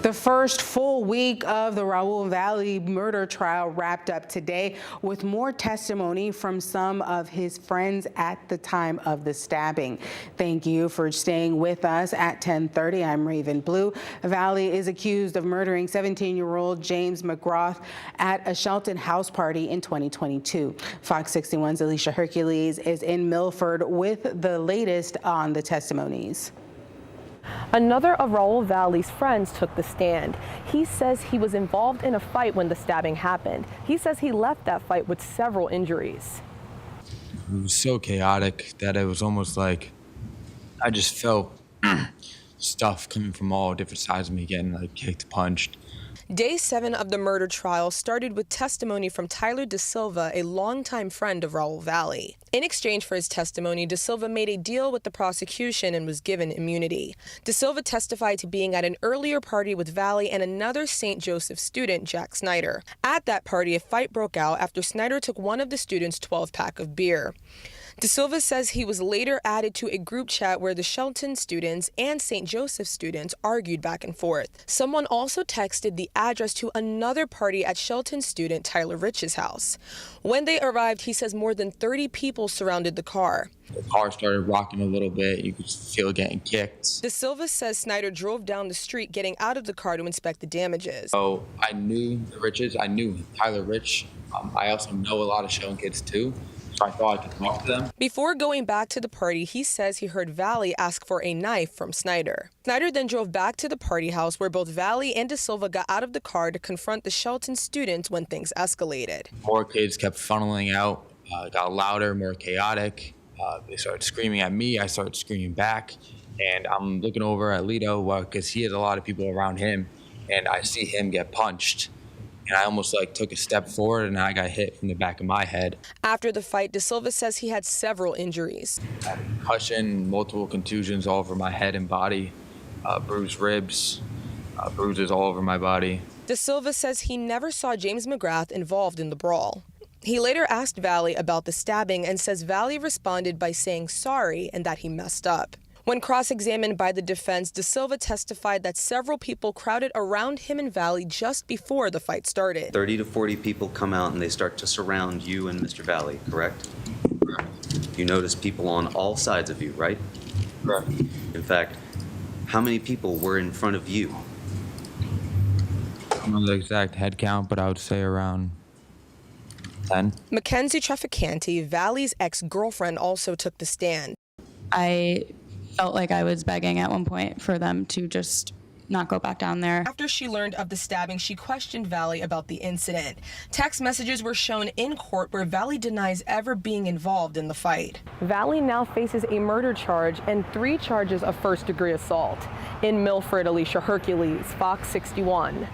The first full week of the Raul Valle murder trial wrapped up today with more testimony from some of his friends at the time of the stabbing. Thank you for staying with us at 10:30. I'm Raven Blue. Valle is accused of murdering 17-year-old James McGrath at a Shelton house party in 2022. Fox 61's Alicia Hercules is in Milford with the latest on the testimonies. Another of Raul Valle's friends took the stand. He says he was involved in a fight when the stabbing happened. He says he left that fight with several injuries. It was so chaotic that it was almost like I just felt stuff coming from all different sides of me, getting like kicked, punched. Day 7 of the murder trial started with testimony from Tyler DaSilva, a longtime friend of Raul Valle. In exchange for his testimony, DaSilva made a deal with the prosecution and was given immunity. DaSilva testified to being at an earlier party with Valle and another St. Joseph student, Jack Snyder. At that party, a fight broke out after Snyder took one of the students' 12-pack of beer. DaSilva says he was later added to a group chat where the Shelton students and St. Joseph students argued back and forth. Someone also texted the address to another party at Shelton student Tyler Rich's house. When they arrived, he says more than 30 people surrounded the car. The car started rocking a little bit. You could feel it getting kicked. DaSilva says Snyder drove down the street, getting out of the car to inspect the damages. So I knew the Riches. I knew Tyler Rich. I also know a lot of Shelton kids too. So I thought I could talk to them. Before going back to the party, he says he heard Valle ask for a knife from Snyder. Snyder then drove back to the party house where both Valle and DaSilva got out of the car to confront the Shelton students when things escalated. More kids kept funneling out, got louder, more chaotic. They started screaming at me. I started screaming back. And I'm looking over at Lito because he has a lot of people around him. And I see him get punched. And I almost took a step forward and I got hit from the back of my head. After the fight, DaSilva says he had several injuries. I had a concussion, multiple contusions all over my head and body, bruised ribs, bruises all over my body. DaSilva says he never saw James McGrath involved in the brawl. He later asked Valle about the stabbing and says Valle responded by saying sorry and that he messed up. When cross-examined by the defense, DaSilva testified that several people crowded around him and Valle just before the fight started. 30 to 40 people come out and they start to surround you and Mr. Valle, correct? Correct. You notice people on all sides of you, right? Correct. In fact, how many people were in front of you? I don't know the exact head count, but I would say around 10. Mackenzie Trafficante, Valle's ex-girlfriend, also took the stand. I felt like I was begging at one point for them to just not go back down there. After she learned of the stabbing, she questioned Valle about the incident. Text messages were shown in court where Valle denies ever being involved in the fight. Valle now faces a murder charge and 3 charges of first-degree assault. In Milford, Alicia Hercules, Fox 61.